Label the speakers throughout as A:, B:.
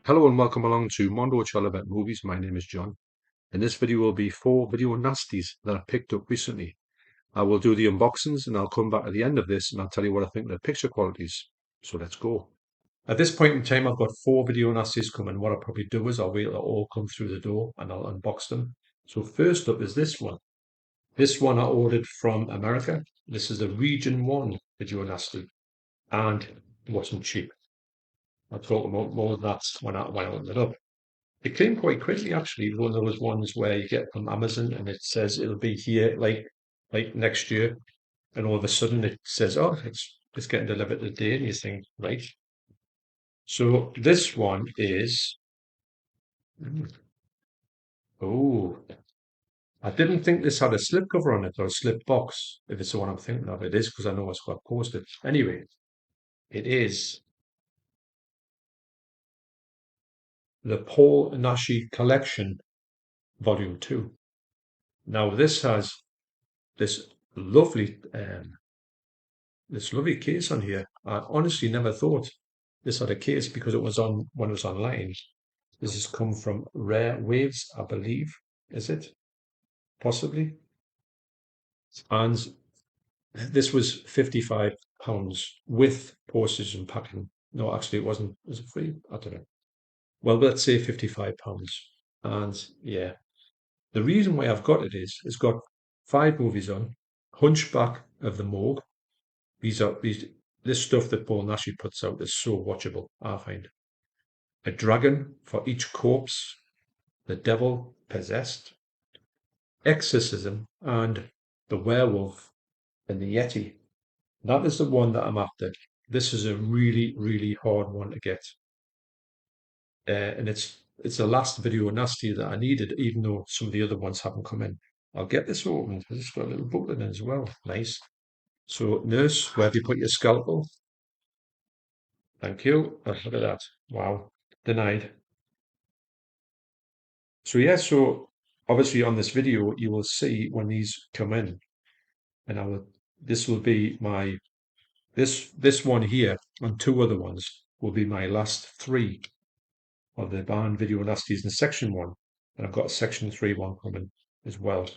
A: Hello and welcome along to Mondo Chelloveck Movies. My name is John. In this video will be 4 video nasties that I picked up recently. I will do the unboxings and I'll come back at the end of this and I'll tell you what I think of the picture qualities. So let's go. At this point in time, I've got 4 video nasties coming. What I'll probably do is I'll wait till they all come through the door and I'll unbox them. So first up is this one. This one I ordered from America. This is a Region 1 video nasty and it wasn't cheap. I'll talk about more of that when I open it up. It came quite quickly, actually. It was one of those ones where you get from Amazon and it says it'll be here like next year, and all of a sudden it says, "Oh, it's getting delivered today," and you think, right. So this one is, oh, I didn't think this had a slipcover on it or a slip box. If it's the one I'm thinking of, it is because I know it's got posted. Anyway, it is the Paul Nashi Collection, Volume 2. Now this has this lovely case on here. I honestly never thought this had a case because it was on when it was online. This has come from Rare Waves, I believe. Is it? Possibly. And this was £55 with postage and packing. No, actually it wasn't. Was it free? I don't know. Well, let's say £55. And yeah, the reason why I've got it is it's got 5 movies on. Hunchback of the Morgue. This stuff that Paul Nashi puts out is so watchable, I find. A Dragon for Each Corpse, The Devil Possessed, Exorcism, and The Werewolf and the Yeti. That is the one that I'm after. This is a really, really hard one to get. And it's the last video nasty that I needed, even though some of the other ones haven't come in. I'll get this opened. It's got a little booklet in as well. Nice. So, nurse, where have you put your scalpel? Thank you. Oh, look at that. Wow. Denied. So yeah, so obviously on this video, you will see when these come in, and this will be my, this one here and 2 other ones will be my last 3 of the band video nasties in section 1. And I've got a section 3 one coming as well.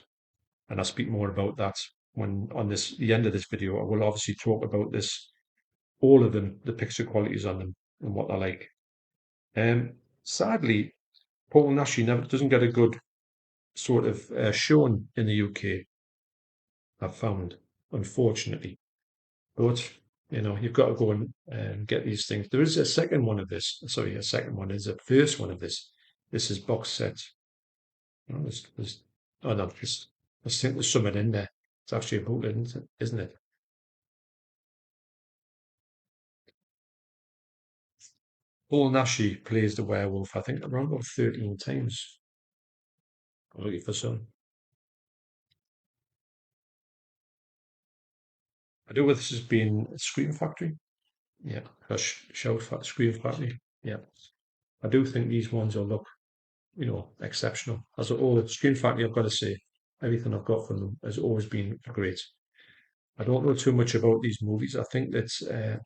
A: And I'll speak more about that when on the end of this video. I will obviously talk about this, all of them, the picture qualities on them and what they're like. Sadly, Paul Nashi never doesn't get a good sort of shown in the UK, I've found, unfortunately. But, you've got to go and get these things. There is a second one of this. Sorry, a second one is a first one of this. This is box set. Oh, oh no, I think there's something in there. It's actually a booklet, isn't it? Paul Nashi plays the werewolf, I think, around about 13 times. I'm looking for some. I do with this has been Scream Factory. Yeah, Scream Factory. Yeah. I do think these ones will look, exceptional. As all Screen Factory, I've got to say, everything I've got from them has always been great. I don't know too much about these movies. I think that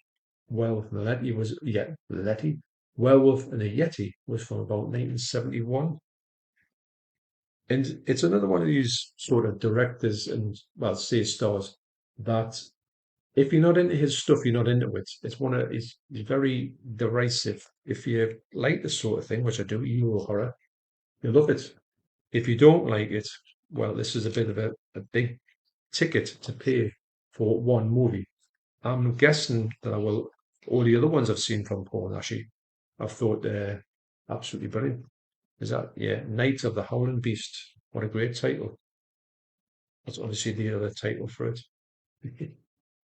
A: Werewolf and the Yeti Werewolf and the Yeti was from about 1971. And it's another one of these sort of directors and, well, say stars that if you're not into his stuff, you're not into it. He's very derisive. If you like this sort of thing, which I do, Euro horror, you love it. If you don't like it, well, this is a bit of a big ticket to pay for one movie. I'm guessing that all the other ones I've seen from Paul Nashi, I've thought they're absolutely brilliant. Is that, yeah, Night of the Howling Beast. What a great title. That's obviously the other title for it.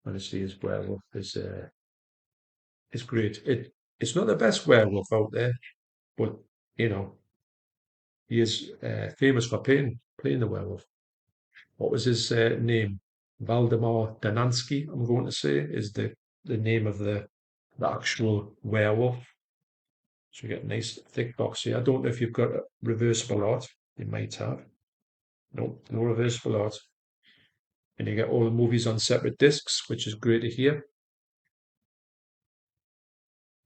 A: Honestly, his werewolf is great. It's not the best werewolf out there, but, you know, he is famous for playing the werewolf. What was his name? Valdemar Danansky, I'm going to say, is the name of the actual werewolf. So you get a nice thick box here. I don't know if you've got a reversible art. You might have. No reversible art. And you get all the movies on separate discs, which is great to hear.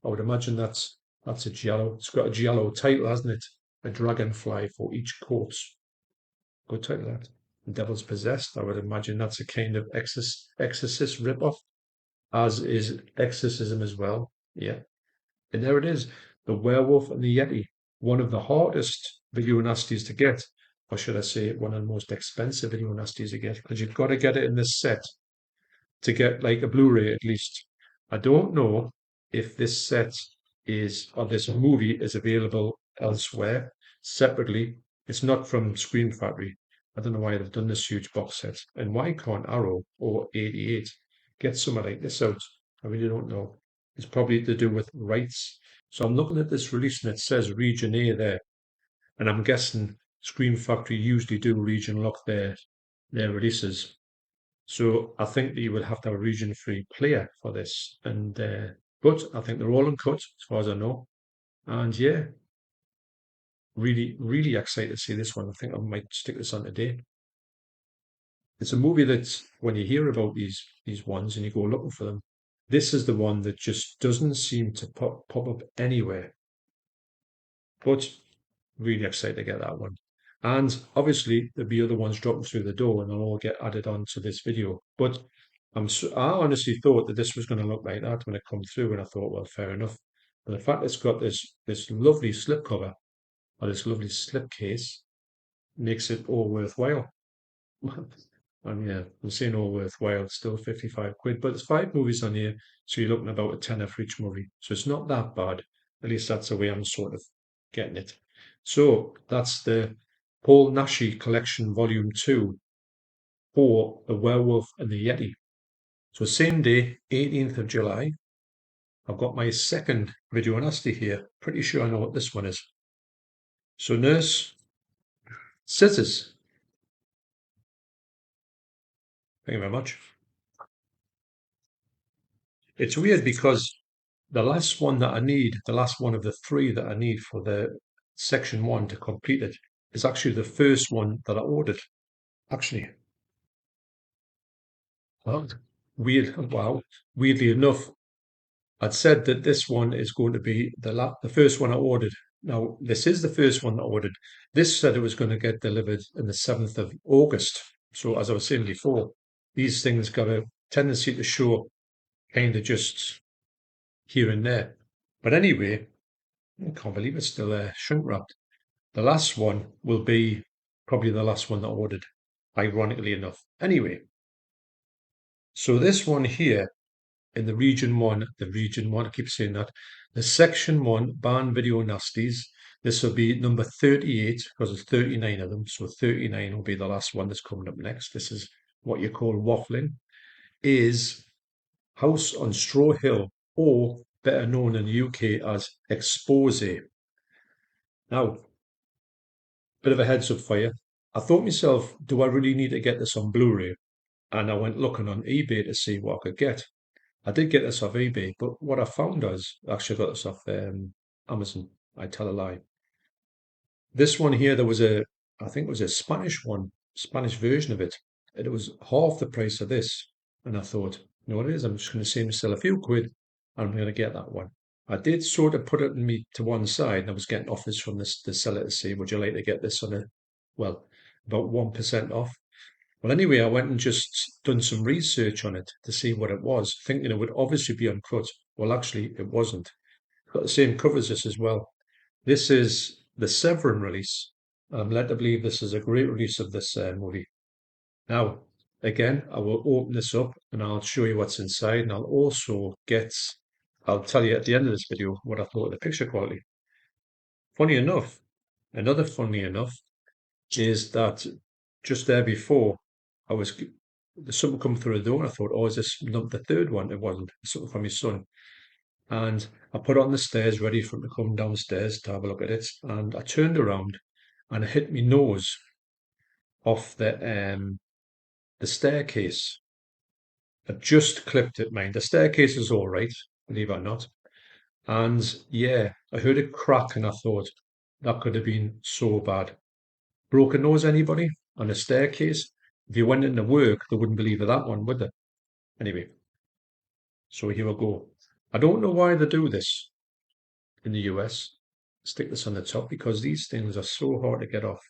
A: I would imagine that's That's a giallo. It's got a giallo title, hasn't it? A dragonfly for each corpse. Good title, that. The Devil's Possessed. I would imagine that's a kind of exorcist rip-off, as is Exorcism as well. Yeah. And there it is, The Werewolf and the Yeti. One of the hardest video nasties to get, or should I say, one of the most expensive video nasties to get, because you've got to get it in this set to get like a Blu-ray at least. I don't know if this set is, or this movie is available elsewhere separately. It's not from Screen Factory. I don't know why they've done this huge box set. And why can't Arrow or 88 get something like this out? I really don't know. It's probably to do with rights. So I'm looking at this release and it says Region A there. And I'm guessing Screen Factory usually do region lock their releases. So I think that you would have to have a region-free player for this. And but I think they're all uncut as far as I know. And yeah, really, really excited to see this one. I think I might stick this on today. It's a movie that when you hear about these ones and you go looking for them, this is the one that just doesn't seem to pop up anywhere. But really excited to get that one. And obviously there'll be other ones dropping through the door and they'll all get added on to this video. But I honestly thought that this was going to look like that when it come through, and I thought, well, fair enough. But the fact it's got this lovely slipcover or this lovely slipcase makes it all worthwhile. And yeah, I'm saying all worthwhile. It's still 55 quid, but there's 5 movies on here, so you're looking about a tenner for each movie. So it's not that bad. At least that's the way I'm sort of getting it. So that's the Paul Nashi Collection Volume 2 for The Werewolf and the Yeti. So same day, 18th of July, I've got my second video nasty here. Pretty sure I know what this one is. So Nurse, scissors. Thank you very much. It's weird because the last one that I need, the last one of the 3 that I need for the section 1 to complete it, is actually the first one that I ordered. Actually, well, weirdly enough, I'd said that this one is going to be the first one I ordered. Now, this is the first one I ordered. This said it was going to get delivered on the 7th of August. So, as I was saying before, these things got a tendency to show kind of just here and there. But anyway, I can't believe it's still shrink wrapped. The last one will be probably the last one that I ordered, ironically enough. Anyway, so this one here in the region one, I keep saying that, the section 1 band video nasties. This will be number 38 because there's 39 of them. So 39 will be the last one that's coming up next. This is what you call waffling, is House on Straw Hill, or better known in the UK as Expose. Now, bit of a heads up for you. I thought myself, do I really need to get this on Blu-ray? And I went looking on eBay to see what I could get. I did get this off eBay, but what I found was, actually I got this off Amazon. I tell a lie. This one here, I think it was a Spanish one, Spanish version of it. And it was half the price of this. And I thought, you know what it is? I'm just going to save myself a few quid and I'm going to get that one. I did sort of put it in me to one side and I was getting offers from the seller to say, would you like to get this on well, about 1% off? Well, anyway, I went and just done some research on it to see what it was, thinking it would obviously be uncut. Well, actually, it wasn't. It's got the same cover as this as well. This is the Severin release. I'm led to believe this is a great release of this movie. Now, again, I will open this up and I'll show you what's inside, and I'll tell you at the end of this video what I thought of the picture quality. Funny enough, another funny enough, is that just there before something come through the door and I thought, oh, is this the third one? It wasn't. It's something from his son. And I put it on the stairs ready for him to come downstairs to have a look at it. And I turned around and I hit my nose off the staircase. I just clipped it, mind. The staircase is all right, believe it or not. And yeah, I heard it crack and I thought that could have been so bad. Broken nose, anybody? On a staircase? If you went into work, they wouldn't believe that one, would they? Anyway, so here we go. I don't know why they do this. in the US. Stick this on the top because these things are so hard to get off,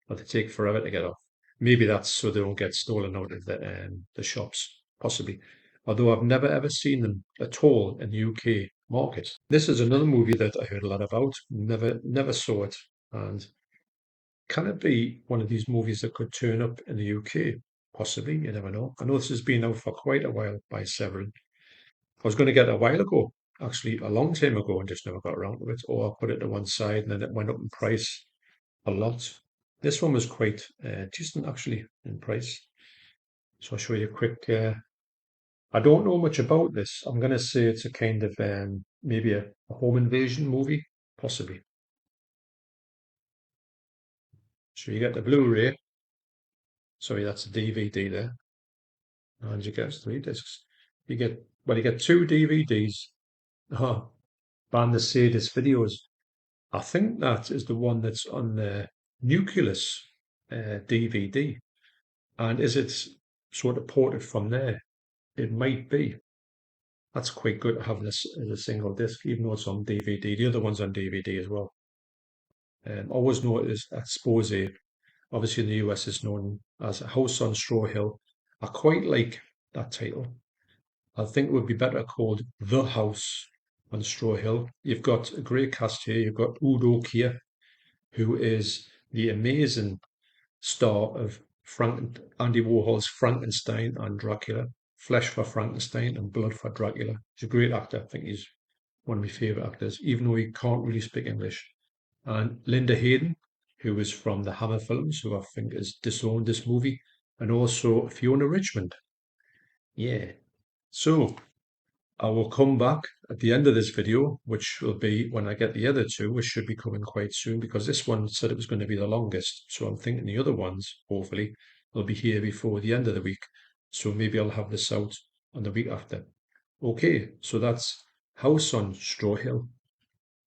A: or they take forever to get off. Maybe that's so they don't get stolen out of the shops, possibly. Although I've never ever seen them at all in the UK market. This is another movie that I heard a lot about. Never saw it, and can it be one of these movies that could turn up in the UK? Possibly, you never know. I know this has been out for quite a while by several. I was going to get it a while ago, actually a long time ago, and just never got around to it. Or I put it to one side and then it went up in price a lot. This one was quite decent actually in price. So I'll show you a quick. I don't know much about this. I'm going to say it's a kind of maybe a home invasion movie, possibly. So you get the Blu-ray. Sorry, that's a DVD there. And you get three discs. You get two DVDs. Oh, Band the Sadist videos. I think that is the one that's on the Nucleus DVD. And is it sort of ported from there? It might be. That's quite good to have this as a single disc, even though it's on DVD. The other one's on DVD as well. Always noticed that Expose, obviously in the US, is known as A House on Straw Hill. I quite like that title. I think it would be better called The House on Straw Hill. You've got a great cast here. You've got Udo Kier, who is the amazing star of Andy Warhol's Frankenstein and Dracula, Flesh for Frankenstein and Blood for Dracula. He's a great actor. I think he's one of my favourite actors, even though he can't really speak English. And Linda Hayden, who is from the Hammer films, who I think has disowned this movie, and also Fiona Richmond. Yeah. So I will come back at the end of this video, which will be when I get the other two, which should be coming quite soon because this one said it was going to be the longest. So I'm thinking the other ones, hopefully, will be here before the end of the week. So maybe I'll have this out on the week after. Okay, so that's House on Straw Hill.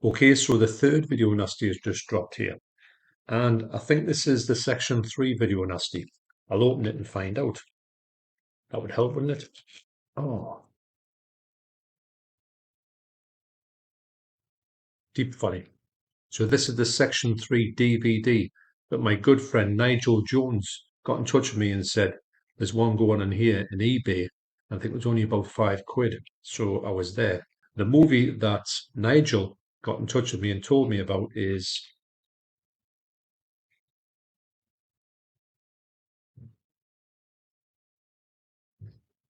A: Okay, so the third video nasty has just dropped here. And I think this is the section 3 video nasty. I'll open it and find out. That would help, wouldn't it? Oh, deep funny. So this is the Section 3 DVD that my good friend Nigel Jones got in touch with me and said, there's one going on here in eBay. I think it was only about £5. So I was there. The movie that Nigel got in touch with me and told me about is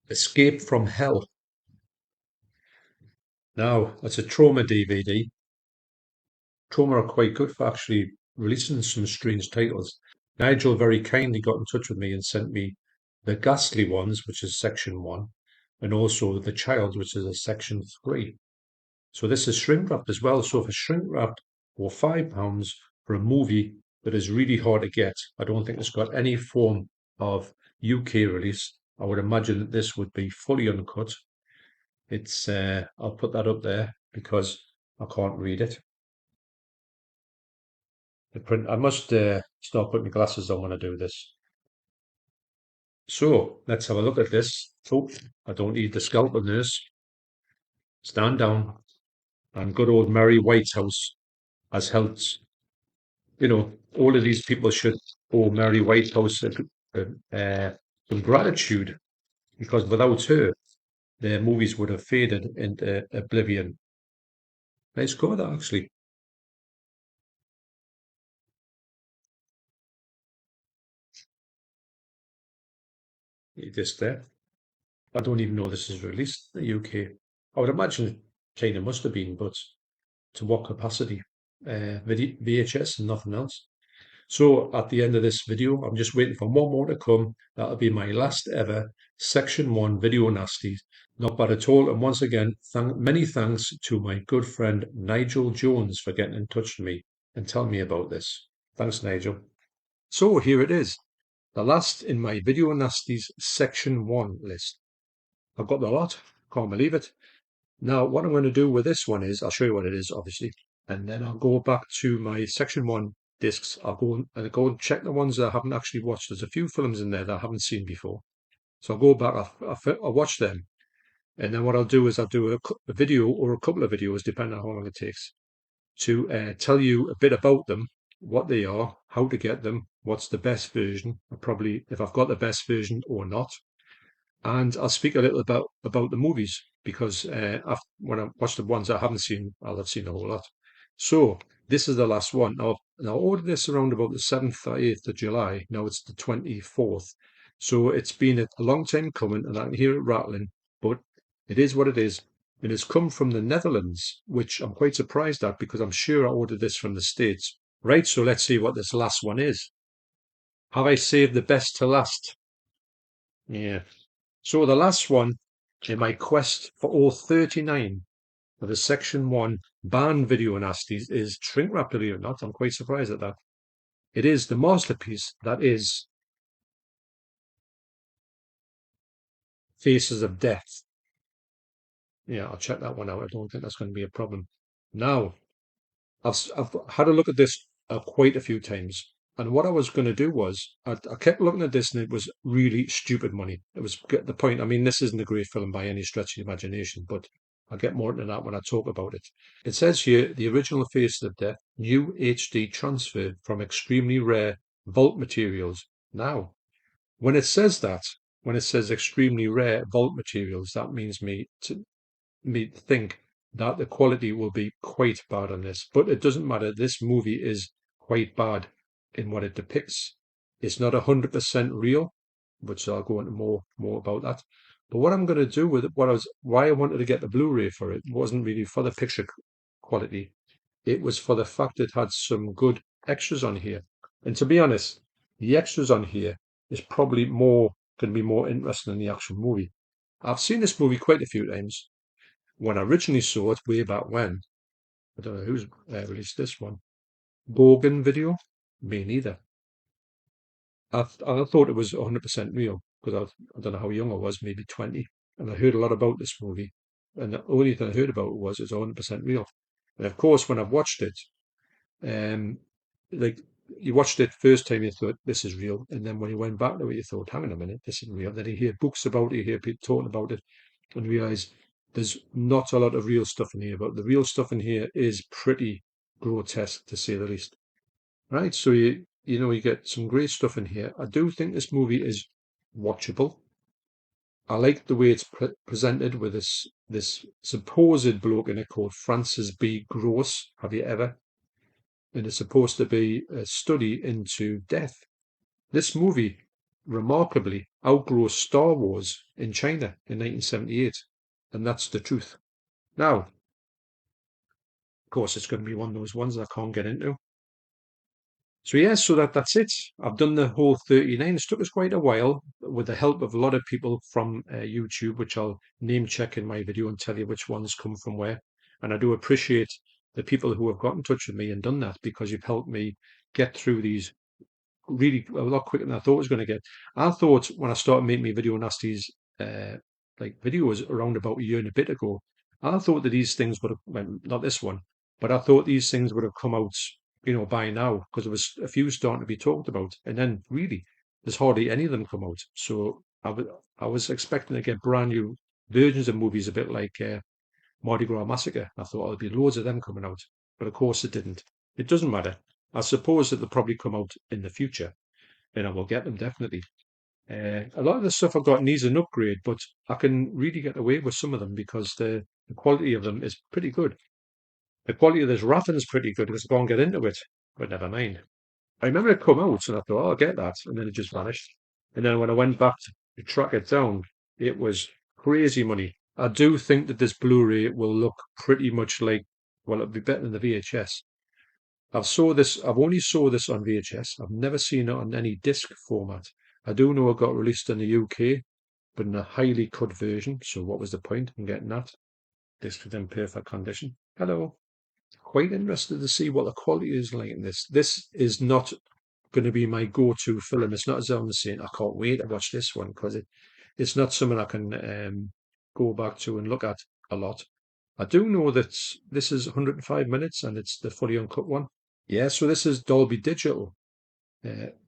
A: Escape from Hell. Now, that's a Trauma DVD. Trauma are quite good for actually releasing some strange titles. Nigel very kindly got in touch with me and sent me the Ghastly Ones, which is section 1, and also the Child, which is a section 3. So this is shrink wrapped as well. So for shrink wrapped for £5 for a movie that is really hard to get, I don't think it's got any form of UK release. I would imagine that this would be fully uncut. It's I'll put that up there because I can't read it. The print. I must start putting my glasses on when I do this. So let's have a look at this. Oh, I don't need the scalpel nurse. Stand down. And good old Mary Whitehouse has helped. You know, all of these people should owe Mary Whitehouse some gratitude because without her, their movies would have faded into oblivion. Nice cover that actually. This there. I don't even know this is released in the UK. I would imagine China must have been, but to what capacity? VHS and nothing else. So at the end of this video, I'm just waiting for one more to come. That'll be my last ever Section 1 video nasties. Not bad at all. And once again, many thanks to my good friend Nigel Jones for getting in touch with me and telling me about this. Thanks, Nigel. So here it is, the last in my video nasties Section 1 list. I've got the lot. Can't believe it. Now, what I'm going to do with this one is, I'll show you what it is, obviously, and then I'll go back to my section 1 discs. I'll go and check the ones that I haven't actually watched. There's a few films in there that I haven't seen before. So I'll go back, I'll watch them. And then what I'll do is I'll do a video or a couple of videos, depending on how long it takes. to tell you a bit about them, what they are, how to get them, what's the best version, or probably if I've got the best version or not. And I'll speak a little about the movies because when I watch the ones I haven't seen, I've seen a whole lot. So this is the last one. Now I ordered this around about the 7th or 8th of July. Now it's the 24th. So it's been a long time coming and I can hear it rattling, but it is what it is. It has come from the Netherlands, which I'm quite surprised at because I'm sure I ordered this from the States. Right, so let's see what this last one is. Have I saved the best to last? Yeah. So the last one in my quest for all 39 of the Section 1 banned video nasties is shrink wrap, believe it or not. I'm quite surprised at that. It is the masterpiece that is Faces of Death. Yeah, I'll check that one out. I don't think that's going to be a problem. Now, I've had a look at this quite a few times. And what I was going to do was, I kept looking at this and it was really stupid money. It was get the point. I mean, this isn't a great film by any stretch of the imagination, but I'll get more into that when I talk about it. It says here, the original Faces of Death, new HD transfer from extremely rare vault materials. Now, when it says that, when it says extremely rare vault materials, that means me think that the quality will be quite bad on this, but it doesn't matter. This movie is quite bad in what it depicts. It's not 100% real, which I'll go into more about that. But what I'm going to do with it, why I wanted to get the Blu-ray for it wasn't really for the picture quality. It was for the fact it had some good extras on here. And to be honest, the extras on here is probably more going to be more interesting than the actual movie. I've seen this movie quite a few times when I originally saw it way back when. I don't know who's released this one. Gorgon video? Me neither. I thought it was 100% real because I don't know how young I was, maybe 20. And I heard a lot about this movie. And the only thing I heard about it was it's 100% real. And of course, when I've watched it, um, like you watched it first time, you thought this is real. And then when you went back to it, you thought, hang on a minute, this isn't real. Then you hear books about it, you hear people talking about it, and realize there's not a lot of real stuff in here, but the real stuff in here is pretty grotesque to say the least. Right, so you get some great stuff in here. I do think this movie is watchable. I like the way it's presented with this supposed bloke in it called Francis B. Gross. Have you ever? And it's supposed to be a study into death. This movie remarkably outgrows Star Wars in China in 1978, and that's the truth. Now, of course, it's going to be one of those ones that I can't get into. So yeah, so that's it. I've done the whole 39. It took us quite a while with the help of a lot of people from YouTube, which I'll name check in my video and tell you which ones come from where. And I do appreciate the people who have got in touch with me and done that because you've helped me get through these really a lot quicker than I thought it was going to get. I thought when I started making my video nasties, like videos around about a year and a bit ago, I thought that these things would have, well, not this one, but I thought these things would have come out, by now because there was a few starting to be talked about, and then really there's hardly any of them come out. So I was expecting to get brand new versions of movies, a bit like Mardi Gras Massacre. I thought there'd be loads of them coming out, but of course it didn't. It doesn't matter. I suppose that they'll probably come out in the future, and I will get them definitely. A lot of the stuff I've got needs an upgrade, but I can really get away with some of them because the quality of them is pretty good. The quality of this wrapping is pretty good because I can't get into it, but never mind. I remember it come out and I thought, oh, I'll get that, and then it just vanished. And then when I went back to track it down, it was crazy money. I do think that this Blu-ray will look pretty much like, well, it'll be better than the VHS. I've only saw this on VHS. I've never seen it on any disc format. I do know it got released in the UK, but in a highly cut version. So what was the point in getting that? Disc was in perfect condition. Hello. Quite interested to see what the quality is like in this. This is not going to be my go-to film. It's not as I'm saying I can't wait to watch this one because it's not something I can go back to and look at a lot. I do know that this is 105 minutes and it's the fully uncut one. Yeah, so this is Dolby Digital.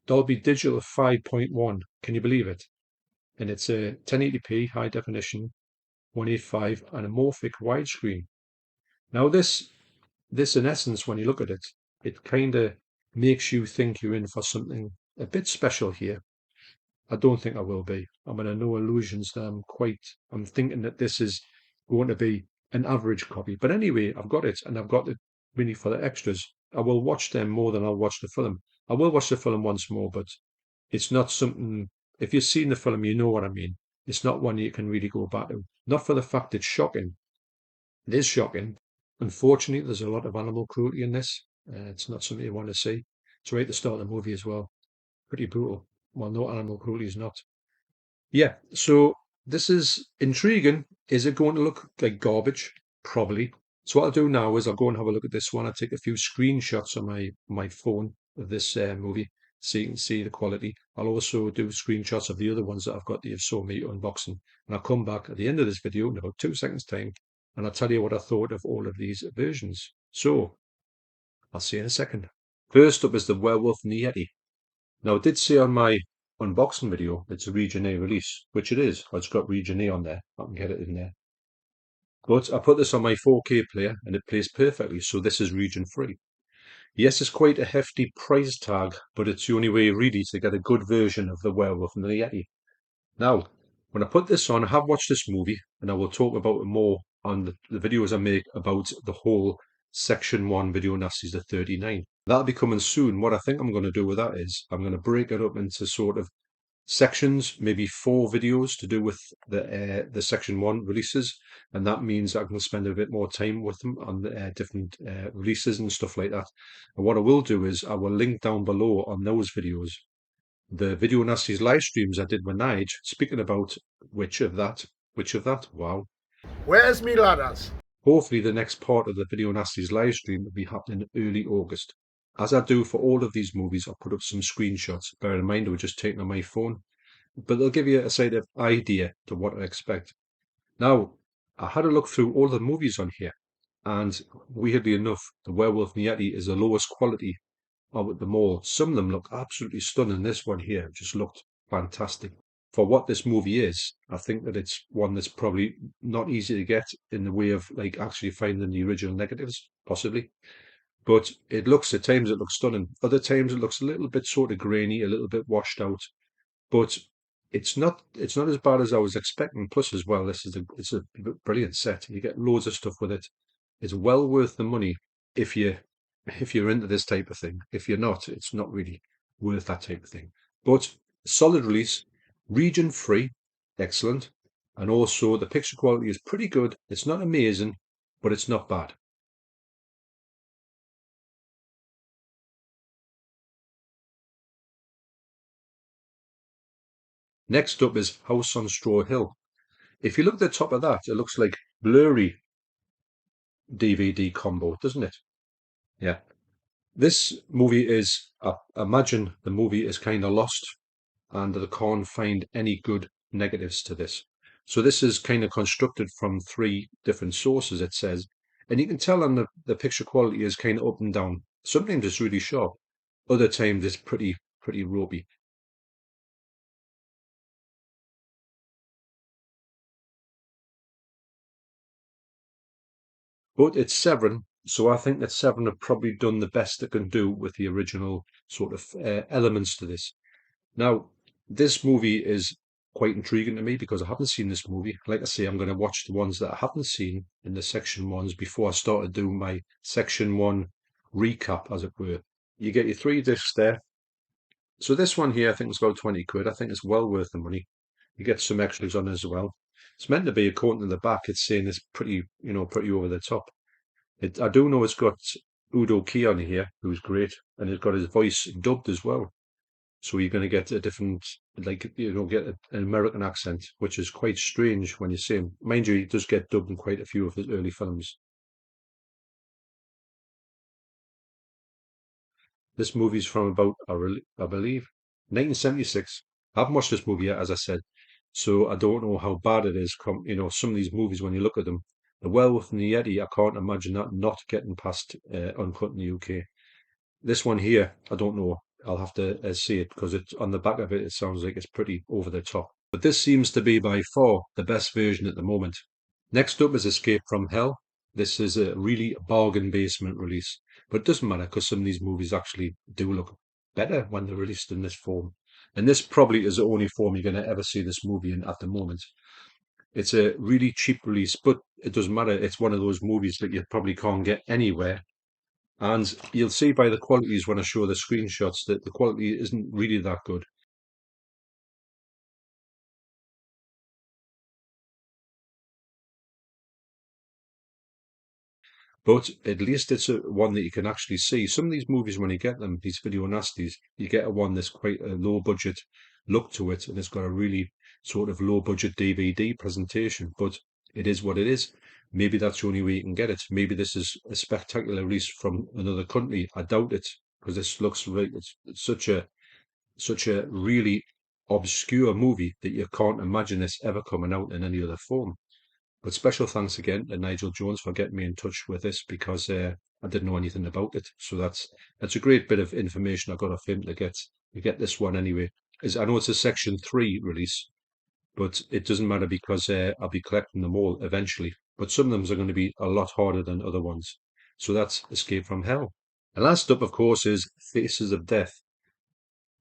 A: Dolby Digital 5.1. Can you believe it? And it's a 1080p high definition 185 anamorphic widescreen. Now this this, in essence, when you look at it, it kind of makes you think you're in for something a bit special here. I don't think I will be. I'm under no illusions that I'm thinking that this is going to be an average copy. But anyway, I've got it and I've got it really for the extras. I will watch them more than I'll watch the film. I will watch the film once more, but it's not something, if you've seen the film, you know what I mean. It's not one you can really go back to. Not for the fact it's shocking. It is shocking. Unfortunately, there's a lot of animal cruelty in this. It's not something you want to see. It's right at the start of the movie as well. Pretty brutal. Well, no, animal cruelty is not. Yeah, so this is intriguing. Is it going to look like garbage? Probably. So what I'll do now is I'll go and have a look at this one. I'll take a few screenshots on my phone of this movie so you can see the quality. I'll also do screenshots of the other ones that I've got that you've saw me unboxing. And I'll come back at the end of this video in about 2 seconds time and I'll tell you what I thought of all of these versions. So I'll see you in a second. First up is the Werewolf and the Yeti. Now, I did say on my unboxing video it's a Region A release, which it is. It's got Region A on there. I can get it in there. But I put this on my 4K player and it plays perfectly, so this is region free. Yes, it's quite a hefty price tag, but it's the only way really to get a good version of the Werewolf and the Yeti. Now, when I put this on, I have watched this movie and I will talk about it more on the videos I make about the whole Section 1 Video Nasties the 39. That'll be coming soon. What I think I'm going to do with that is I'm going to break it up into sort of sections, maybe 4 videos to do with the Section 1 releases, and that means I can spend a bit more time with them on the different releases and stuff like that. And what I will do is I will link down below on those videos the Video Nasties live streams I did with Nige, speaking about which of that, wow.
B: Where's me ladders?
A: Hopefully the next part of the Video Nasties live stream will be happening early August. As I do for all of these movies, I'll put up some screenshots. Bear in mind, we're just taking on my phone, but they'll give you a sort of idea to what I expect. Now, I had a look through all the movies on here, and weirdly enough, The Werewolf and Yeti is the lowest quality of them all. Some of them look absolutely stunning. This one here just looked fantastic. For what this movie is, I think that it's one that's probably not easy to get in the way of like actually finding the original negatives, possibly. But it looks, at times it looks stunning. Other times it looks a little bit sort of grainy, a little bit washed out. But it's not as bad as I was expecting. Plus, as well, it's a brilliant set. You get loads of stuff with it. It's well worth the money if you're into this type of thing. If you're not, it's not really worth that type of thing. But solid release, region free, excellent, and also the picture quality is pretty good. It's not amazing, but it's not bad. Next up is House on Straw Hill. If you look at the top of that, it looks like blurry DVD combo, doesn't it? Yeah. This movie is, I imagine the movie is kind of lost and they can't find any good negatives to this. So this is kind of constructed from 3 different sources, it says. And you can tell on the picture quality is kind of up and down. Sometimes it's really sharp. Other times it's pretty ropey. But it's Severin, so I think that Severin have probably done the best they can do with the original sort of elements to this. Now, this movie is quite intriguing to me because I haven't seen this movie. Like I say, I'm going to watch the ones that I haven't seen in the Section 1s before I started doing my Section 1 recap, as it were. You get your 3 discs there. So this one here, I think it's about 20 quid. I think it's well worth the money. You get some extras on as well. It's meant to be, according to the back, it's saying it's pretty, pretty over the top. I do know it's got Udo Kier here, who's great, and it's got his voice dubbed as well. So you're going to get a different, like, get an American accent, which is quite strange when you see him. Mind you, he does get dubbed in quite a few of his early films. This movie's from about, I believe, 1976. I haven't watched this movie yet, as I said, so I don't know how bad it is. Some of these movies, when you look at them, The Werewolf and the Yeti, I can't imagine that not getting past uncut in the UK. This one here, I don't know. I'll have to see it because it's on the back of it. It sounds like it's pretty over the top. But this seems to be by far the best version at the moment. Next up is Escape from Hell. This is a really bargain basement release, but it doesn't matter because some of these movies actually do look better when they're released in this form. And this probably is the only form you're going to ever see this movie in at the moment. It's a really cheap release, but it doesn't matter. It's one of those movies that you probably can't get anywhere. And you'll see by the qualities when I show the screenshots that the quality isn't really that good. But at least it's a one that you can actually see. Some of these movies, when you get them, these video nasties, you get a one that's quite a low budget look to it, and it's got a really sort of low budget DVD presentation. But it is what it is. Maybe that's the only way you can get it. Maybe this is a spectacular release from another country. I doubt it because this looks like it's such a really obscure movie that you can't imagine this ever coming out in any other form. But special thanks again to Nigel Jones for getting me in touch with this because I didn't know anything about it. So that's a great bit of information I got off him to get this one anyway. Is I know it's a Section 3 release, but it doesn't matter because I'll be collecting them all eventually. But some of them are going to be a lot harder than other ones. So that's Escape from Hell. And last up, of course, is Faces of Death.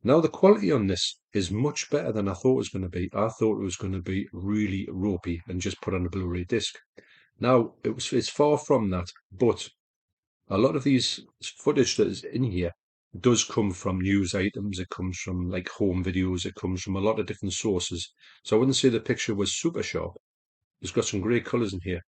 A: Now, the quality on this is much better than I thought it was going to be. I thought it was going to be really ropey and just put on a Blu-ray disc. Now, it's far from that, but a lot of these footage that is in here does come from news items. It comes from like home videos. It comes from a lot of different sources. So I wouldn't say the picture was super sharp. It's got some great colours in here.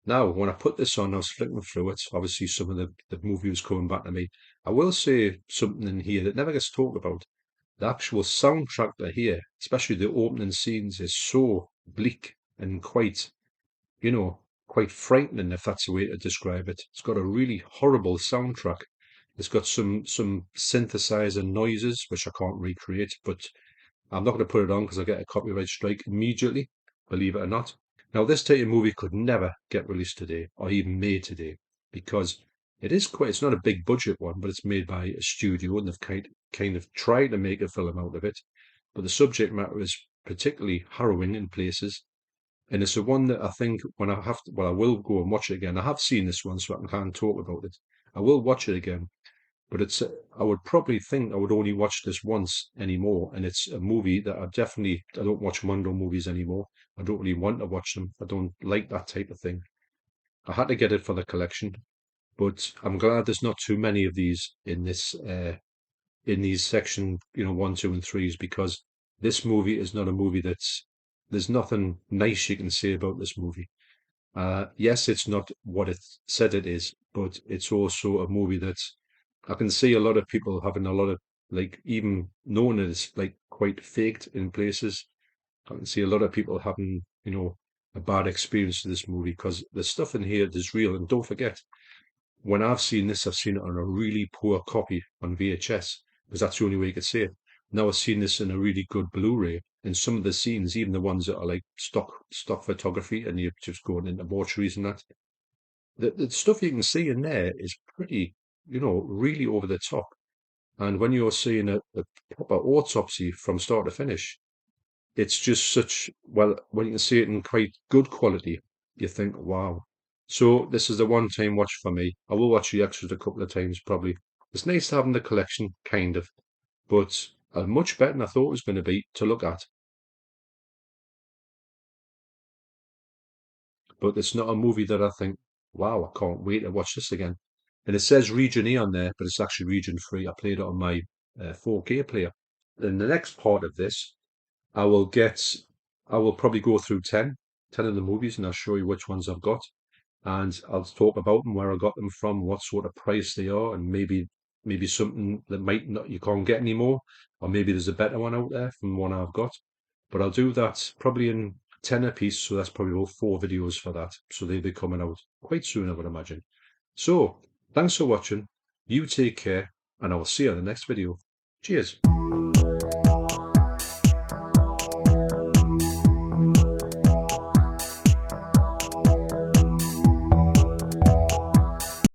A: Now, when I put this on, I was flicking through it. Obviously, some of the movie was coming back to me. I will say something in here that never gets talked about. The actual soundtrack that here, especially the opening scenes, is so bleak and quite frightening, if that's the way to describe it. It's got a really horrible soundtrack. It's got some synthesizer noises, which I can't recreate, but I'm not going to put it on because I get a copyright strike immediately, believe it or not. Now, this type of movie could never get released today or even made today because it's not a big budget one, but it's made by a studio and they've kind of tried to make a film out of it. But the subject matter is particularly harrowing in places. And it's the one that I think when I will go and watch it again. I have seen this one, so I can talk about it. I will watch it again, but I would probably think I would only watch this once anymore. And it's a movie that I don't watch Mondo movies anymore. I don't really want to watch them. I don't like that type of thing. I had to get it for the collection, but I'm glad there's not too many of these in these section, 1, 2, and 3s because this movie is not a movie there's nothing nice you can say about this movie. Yes, it's not what it said it is, but it's also a movie that I can see a lot of people having a lot of like even knowing it is like quite faked in places. I can see a lot of people having, a bad experience with this movie because the stuff in here is real. And don't forget, when I've seen this, I've seen it on a really poor copy on VHS because that's the only way you could see it. Now I've seen this in a really good Blu-ray, and some of the scenes, even the ones that are like stock photography, and you're just going into mortuaries and that, the stuff you can see in there is pretty, really over the top. And when you're seeing a proper autopsy from start to finish, it's just well, when you can see it in quite good quality, you think, wow. So this is a one-time watch for me. I will watch the extras a couple of times probably. It's nice to have in the collection, kind of, but much better than I thought it was going to be to look at. But it's not a movie that I think, wow, I can't wait to watch this again. And it says Region E on there, but it's actually Region 3. I played it on my 4K player. In the next part of this, I will get, I will probably go through 10 of the movies, and I'll show you which ones I've got. And I'll talk about them, where I got them from, what sort of price they are, and maybe something that might not you can't get anymore, or maybe there's a better one out there from one I've got. But I'll do that probably in 10 a piece, so that's probably about 4 videos for that. So they'll be coming out quite soon, I would imagine. So thanks for watching. You take care, and I will see you in the next video. Cheers.